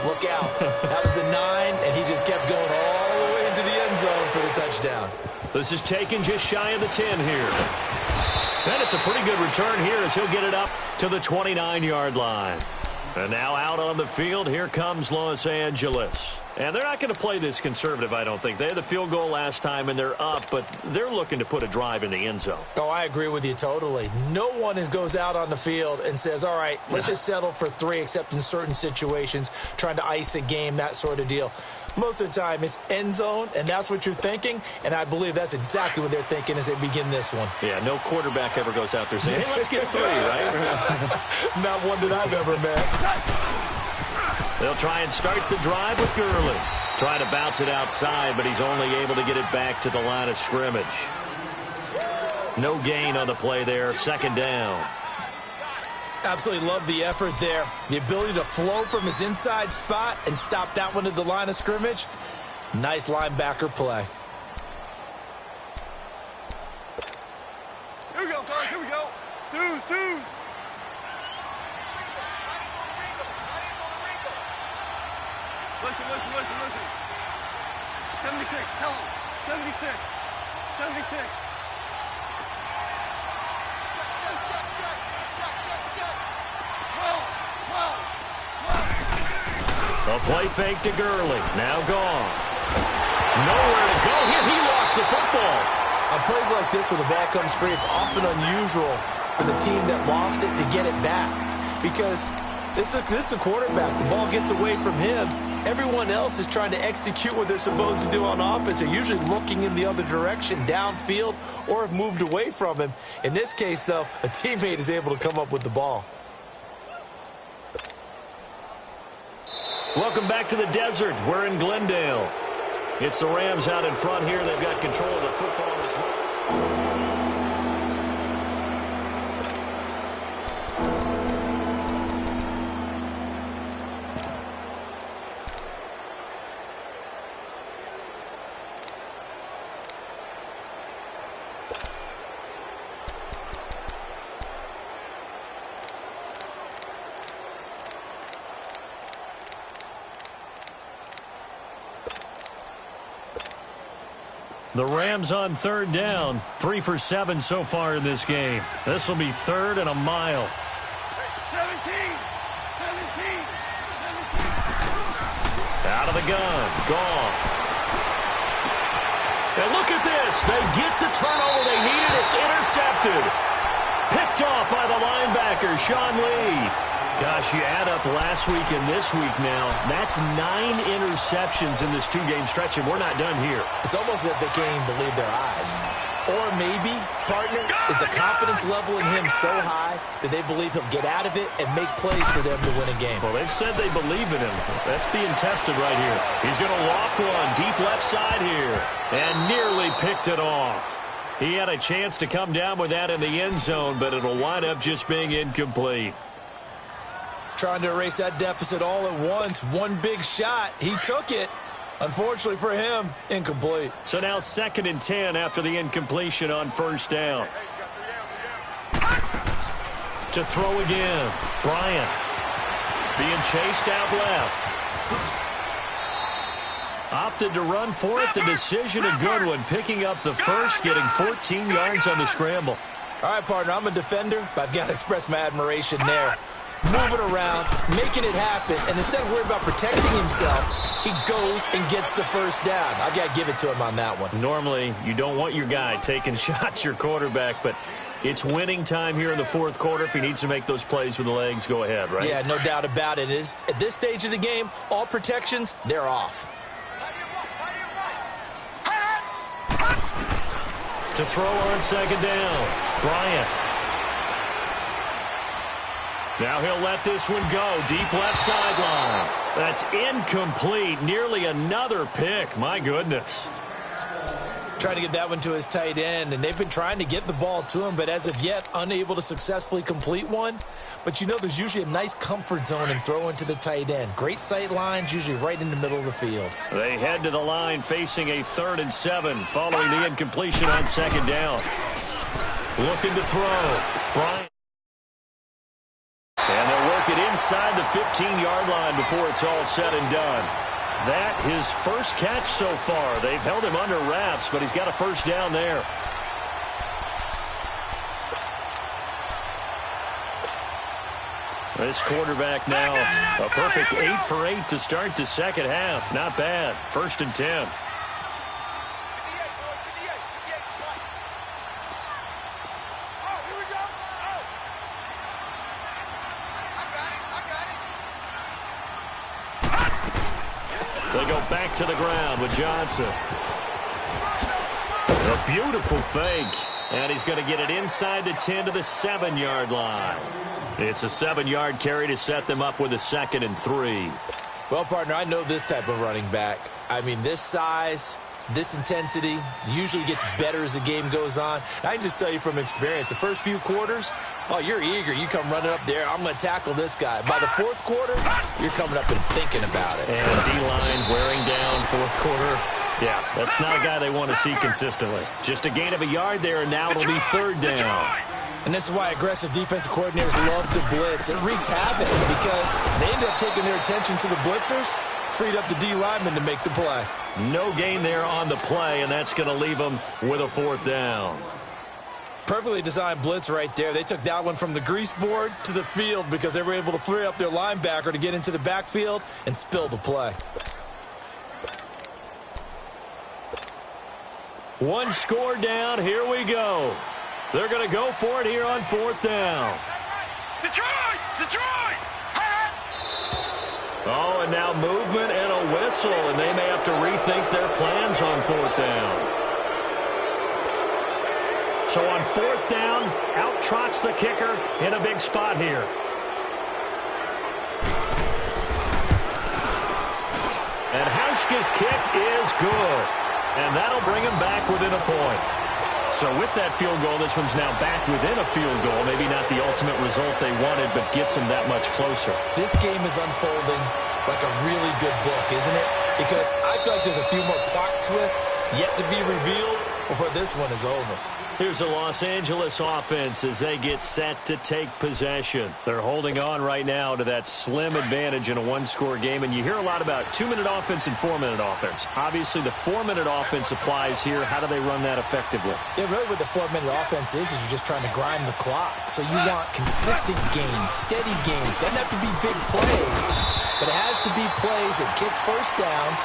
look out. That was the 9, and he just kept going all the way into the end zone for the touchdown. This is taken just shy of the 10 here. And it's a pretty good return here as he'll get it up to the 29-yard line. And now out on the field, here comes Los Angeles. And they're not going to play this conservative, I don't think. They had the field goal last time, and they're up, but they're looking to put a drive in the end zone. Oh, I agree with you totally. No one goes out on the field and says, all right, let's just settle for 3, except in certain situations, trying to ice a game, that sort of deal. Most of the time, it's end zone, and that's what you're thinking, and I believe that's exactly what they're thinking as they begin this one. Yeah, no quarterback ever goes out there saying, hey, let's get 3, right? Not one that I've ever met. They'll try and start the drive with Gurley. Trying to bounce it outside, but he's only able to get it back to the line of scrimmage. No gain on the play there, 2nd down. Absolutely love the effort there. The ability to flow from his inside spot and stop that one at the line of scrimmage. Nice linebacker play. Here we go, guys. Here we go. Twos. Listen. 76. Tell him. 76. 76. A play fake to Gurley. Now gone. Nowhere to go here. He lost the football. On plays like this where the ball comes free, it's often unusual for the team that lost it to get it back. Because this is a quarterback. The ball gets away from him. Everyone else is trying to execute what they're supposed to do on offense. They're usually looking in the other direction, downfield, or have moved away from him. In this case, though, a teammate is able to come up with the ball. Welcome back to the desert. We're in Glendale. It's the Rams out in front here. They've got control of the football as well. The Rams on third down. 3 for 7 so far in this game. This will be third and a mile. 17. Out of the gun. Goff. And look at this. They get the turnover they needed. It's intercepted. Picked off by the linebacker, Sean Lee. Gosh, you add up last week and this week now, that's 9 interceptions in this two-game stretch, and we're not done here. It's almost as if they can't even believe their eyes. Or maybe, partner, is the confidence level in him so high that they believe he'll get out of it and make plays for them to win a game. Well, they've said they believe in him. That's being tested right here. He's going to loft one deep left side here and nearly picked it off. He had a chance to come down with that in the end zone, but it'll wind up just being incomplete. Trying to erase that deficit all at once. One big shot. He took it. Unfortunately for him, incomplete. So now 2nd and 10 after the incompletion on first down. To throw again. Bryant being chased out left. Opted to run for it. The decision a good one. Picking up the first, getting 14 yards on the scramble. All right, partner, I'm a defender, but I've got to express my admiration there. Moving around, making it happen, and instead of worrying about protecting himself, he goes and gets the first down. I've got to give it to him on that one. Normally, you don't want your guy taking shots, your quarterback, but it's winning time here in the fourth quarter. If he needs to make those plays with the legs, go ahead, right? Yeah, no doubt about it. At this stage of the game, all protections, they're off. To throw on 2nd down, Bryant. Now he'll let this one go. Deep left sideline. That's incomplete. Nearly another pick. My goodness. Trying to get that one to his tight end, and they've been trying to get the ball to him, but as of yet, unable to successfully complete one. But you know there's usually a nice comfort zone in throwing to the tight end. Great sight lines, usually right in the middle of the field. They head to the line facing a 3rd and 7 following the incompletion on 2nd down. Looking to throw. Bryant. And they'll work it inside the 15-yard line before it's all said and done. That his first catch so far. They've held him under wraps, but he's got a first down there. This quarterback now a perfect 8 for 8 to start the second half. Not bad. 1st and 10. They go back to the ground with Johnson. A beautiful fake. And he's going to get it inside the 10 to the 7-yard line. It's a 7-yard carry to set them up with a 2nd and 3. Well, partner, I know this type of running back. I mean, this size, this intensity usually gets better as the game goes on. And I can just tell you from experience, the first few quarters, oh, you're eager. You come running up there. I'm going to tackle this guy. By the 4th quarter, you're coming up and thinking about it. And D-line wearing down 4th quarter. Yeah, that's not a guy they want to see consistently. Just a gain of a yard there, and now it'll be 3rd down. And this is why aggressive defensive coordinators love to blitz. It wreaks havoc because they end up taking their attention to the blitzers, freed up the D lineman to make the play. No gain there on the play, and that's going to leave them with a 4th down. Perfectly designed blitz right there. They took that one from the grease board to the field because they were able to free up their linebacker to get into the backfield and spill the play. One score down. Here we go. They're going to go for it here on 4th down. Detroit! Detroit! Oh, and now movement and a whistle, and they may have to rethink their plans on 4th down. So on 4th down, out trots the kicker in a big spot here. And Hauschka's kick is good. And that'll bring him back within a point. So with that field goal, this one's now back within a field goal. Maybe not the ultimate result they wanted, but gets them that much closer. This game is unfolding like a really good book, isn't it? Because I feel like there's a few more plot twists yet to be revealed before this one is over. Here's the Los Angeles offense as they get set to take possession. They're holding on right now to that slim advantage in a one-score game, and you hear a lot about 2-minute offense and 4-minute offense. Obviously, the 4-minute offense applies here. How do they run that effectively? Yeah, really what the 4-minute offense is you're just trying to grind the clock. So you want consistent gains, steady gains. Doesn't have to be big plays, but it has to be plays that gets first downs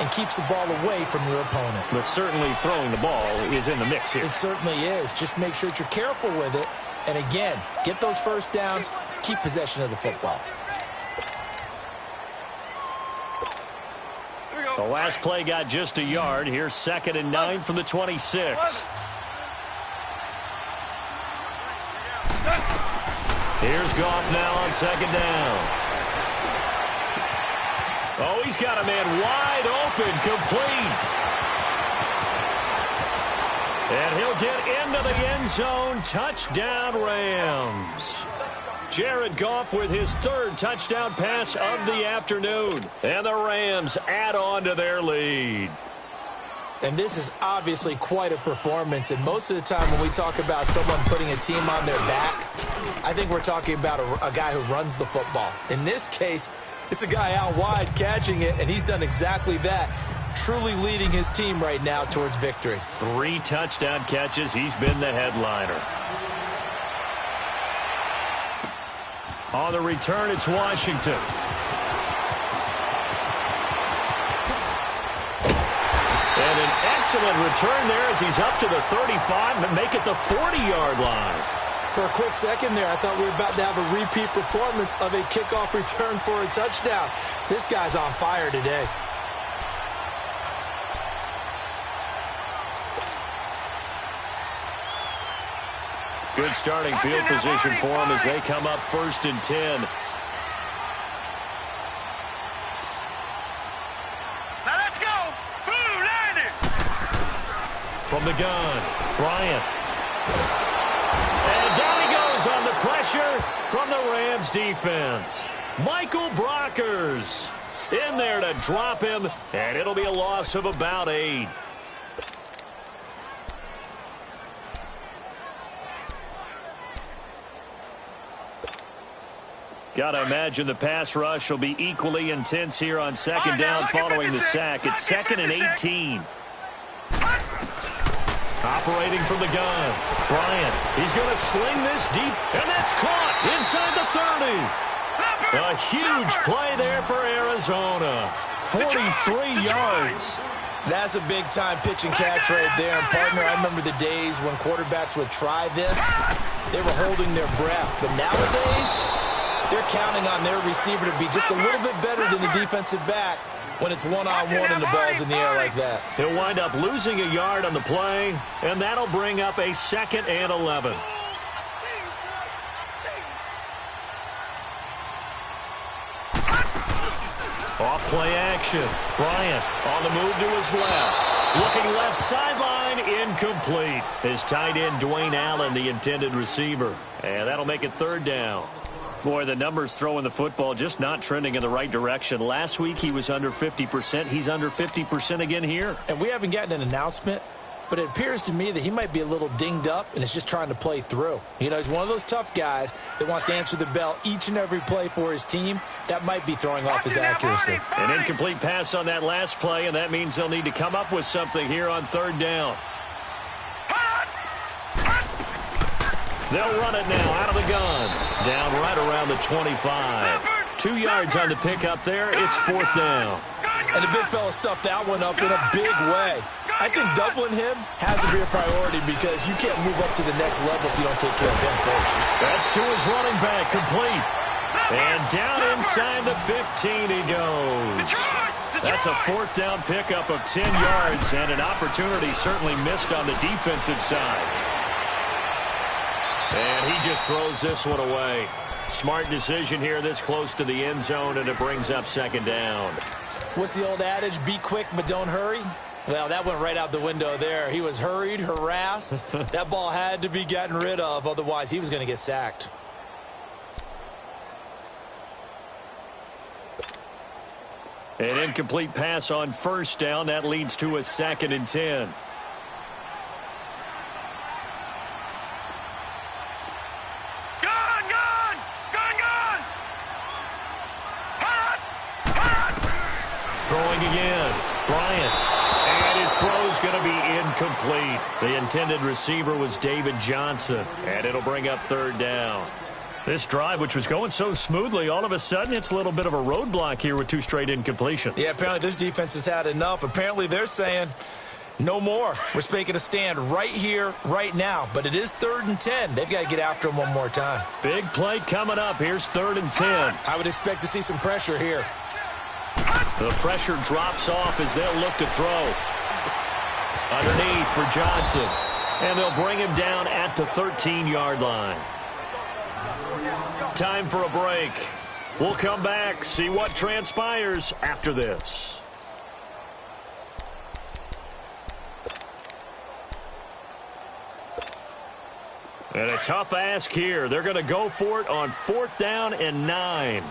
and keeps the ball away from your opponent. But certainly throwing the ball is in the mix here. It certainly is. Just make sure that you're careful with it. And again, get those first downs, keep possession of the football. The last play got just a yard. Here's 2nd and 9 from the 26. Here's Goff now on 2nd down. Oh, he's got a man wide open, complete. And he'll get into the end zone. Touchdown, Rams. Jared Goff with his 3rd touchdown pass of the afternoon. And the Rams add on to their lead. And this is obviously quite a performance. And most of the time when we talk about someone putting a team on their back, I think we're talking about a guy who runs the football. In this case, it's a guy out wide catching it, and he's done exactly that, truly leading his team right now towards victory. 3 touchdown catches. He's been the headliner. On the return, it's Washington. And an excellent return there as he's up to the 35 and make it the 40-yard line. For a quick second there, I thought we were about to have a repeat performance of a kickoff return for a touchdown. This guy's on fire today. Good starting field position for him as they come up 1st and 10. Now let's go. Blue landed. From the gun, Bryant. And down he goes on the pressure from the Rams defense. Michael Brockers in there to drop him, and it'll be a loss of about 8. Got to imagine the pass rush will be equally intense here on 2nd down following the sack. It's 2nd and 18. Operating from the gun, Bryant. He's going to sling this deep, and that's caught inside the 30. A huge play there for Arizona. 43 yards. That's a big-time pitch and catch right there. And, partner, I remember the days when quarterbacks would try this. They were holding their breath. But nowadays, they're counting on their receiver to be just a little bit better than the defensive back when it's one-on-one and the ball's in the air like that. He'll wind up losing a yard on the play, and that'll bring up a 2nd and 11. Off play action. Bryant on the move to his left. Looking left sideline, incomplete. His tight end, Dwayne Allen, the intended receiver. And that'll make it 3rd down. Boy, the numbers throwing the football just not trending in the right direction. Last week he was under 50%. He's under 50% again here. And we haven't gotten an announcement, but it appears to me that he might be a little dinged up and is just trying to play through. You know, he's one of those tough guys that wants to answer the bell each and every play for his team. That might be throwing off his accuracy. An incomplete pass on that last play, and that means they'll need to come up with something here on 3rd down. They'll run it now out of the gun. Down right around the 25. 2 yards on the pickup there. It's 4th down. And the big fella stuffed that one up in a big way. I think doubling him has to be a priority because you can't move up to the next level if you don't take care of him first. That's to his running back, complete. And down inside the 15 he goes. That's a fourth down pickup of 10 yards and an opportunity certainly missed on the defensive side. And he just throws this one away. Smart decision here this close to the end zone, and it brings up second down. What's the old adage? Be quick, but don't hurry. Well, that went right out the window there. He was hurried, harassed. That ball had to be gotten rid of, otherwise he was going to get sacked. An incomplete pass on first down. That leads to a 2nd and 10. Throwing again. Bryant. And his throw's going to be incomplete. The intended receiver was David Johnson. And it'll bring up third down. This drive, which was going so smoothly, all of a sudden it's a little bit of a roadblock here with 2 straight incompletions. Yeah, apparently this defense has had enough. Apparently they're saying no more. We're making a stand right here, right now. But it is 3rd and 10. They've got to get after him one more time. Big play coming up. Here's 3rd and 10. I would expect to see some pressure here. The pressure drops off as they'll look to throw. Underneath for Johnson. And they'll bring him down at the 13-yard line. Time for a break. We'll come back, see what transpires after this. And a tough ask here. They're going to go for it on 4th down and 9.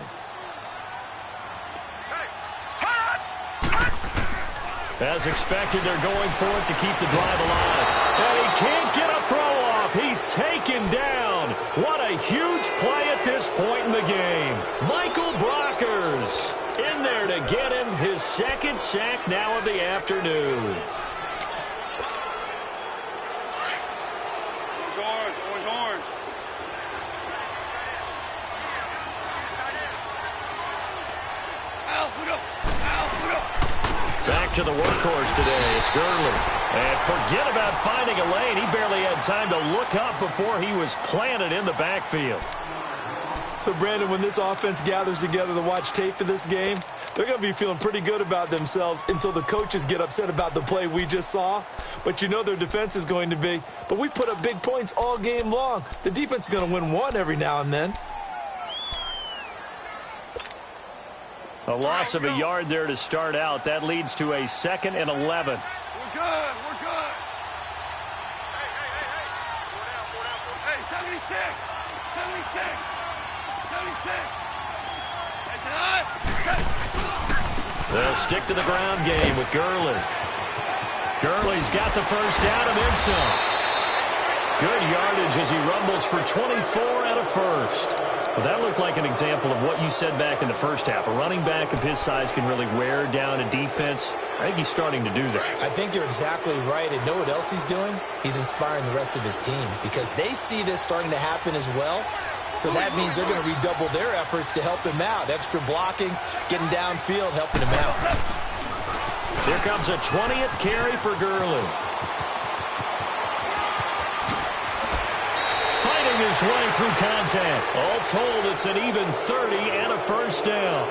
As expected, they're going for it to keep the drive alive. And he can't get a throw off. He's taken down. What a huge play at this point in the game. Michael Brockers in there to get him his 2nd sack now of the afternoon. Orange. Back to the workhorse today. It's Gurley. And forget about finding a lane. He barely had time to look up before he was planted in the backfield. So, Brandon, when this offense gathers together to watch tape for this game, they're going to be feeling pretty good about themselves until the coaches get upset about the play we just saw. But you know their defense is going to be. But we've put up big points all game long. The defense is going to win one every now and then. A loss of a yard there to start out. That leads to a 2nd and 11. We're good. Hey, 76. They'll stick to the ground game with Gurley. Gurley's got the first down and then some. Good yardage as he rumbles for 24 and a first. Well, that looked like an example of what you said back in the first half. A running back of his size can really wear down a defense. I think he's starting to do that. I think you're exactly right. And know what else he's doing? He's inspiring the rest of his team because they see this starting to happen as well. So that means they're going to redouble their efforts to help him out. Extra blocking, getting downfield, helping him out. Here comes a 20th carry for Gurley. Fighting his way through contact. All told, it's an even 30 and a first down.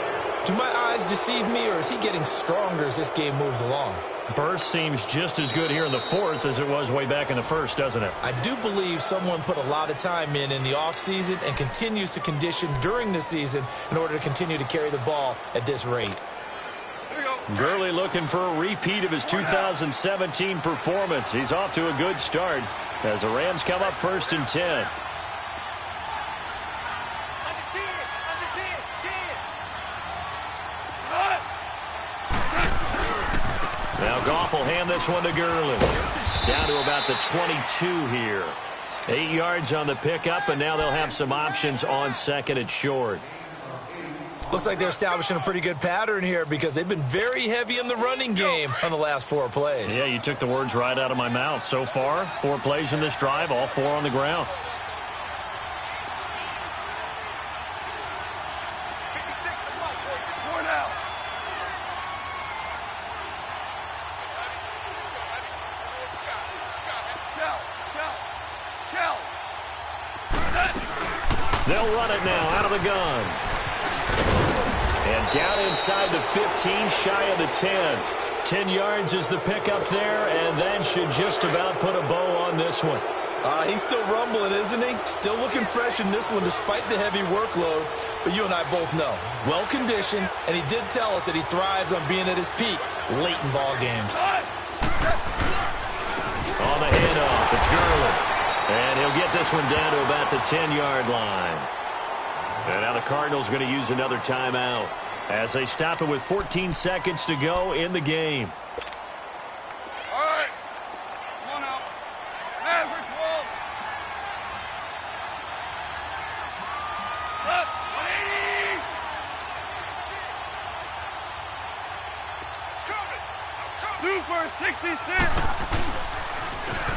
Do my eyes deceive me, or is he getting stronger as this game moves along? Burst seems just as good here in the 4th as it was way back in the 1st, doesn't it? I do believe someone put a lot of time in the offseason and continues to condition during the season in order to continue to carry the ball at this rate. Gurley looking for a repeat of his 2017 performance. He's off to a good start as the Rams come up 1st and 10. Now Goff will hand this one to Gurley. Down to about the 22 here. 8 yards on the pickup, and now they'll have some options on 2nd and short. Looks like they're establishing a pretty good pattern here because they've been very heavy in the running game on the last 4 plays. Yeah, you took the words right out of my mouth. So far, 4 plays in this drive, all 4 on the ground. They'll run it now out of the gun. And down inside the 15, shy of the 10. 10 yards is the pickup there, and that should just about put a bow on this one. He's still rumbling, isn't he? Still looking fresh in this one despite the heavy workload. But you and I both know, well-conditioned, and he did tell us that he thrives on being at his peak late in ball games. On the handoff, it's Gurley. And he'll get this one down to about the 10-yard line. And now the Cardinals are going to use another timeout as they stop it with 14 seconds to go in the game. All right. Come on out. Average 12. Up. 180. Super 66.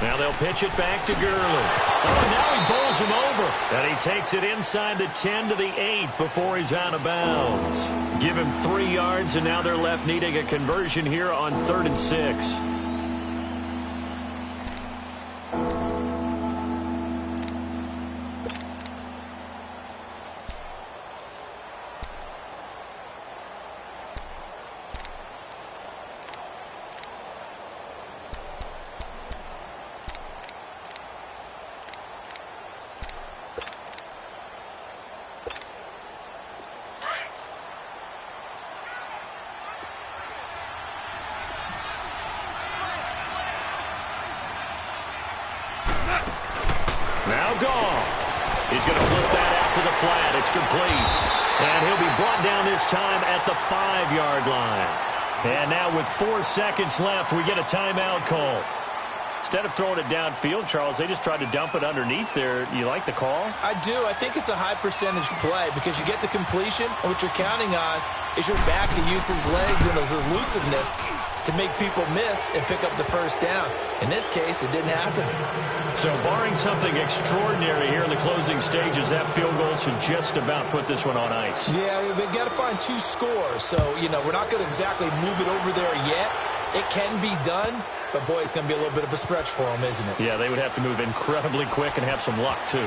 Now they'll pitch it back to Gurley. Oh, now he bowls him over. And he takes it inside the 10 to the 8 before he's out of bounds. Give him 3 yards, and now they're left needing a conversion here on 3rd and 6. Now Goff. He's going to flip that out to the flat. It's complete. And he'll be brought down this time at the 5-yard line. And now with 4 seconds left, we get a timeout call. Instead of throwing it downfield, Charles, they just tried to dump it underneath there. You like the call? I do. I think it's a high percentage play because you get the completion, and what you're counting on is your back to use his legs and his elusiveness to make people miss and pick up the first down. In this case, it didn't happen. So barring something extraordinary here in the closing stages, that field goal should just about put this one on ice. Yeah, they've got to find 2 scores. So, we're not going to exactly move it over there yet. It can be done, but, boy, it's going to be a little bit of a stretch for them, isn't it? Yeah, they would have to move incredibly quick and have some luck, too.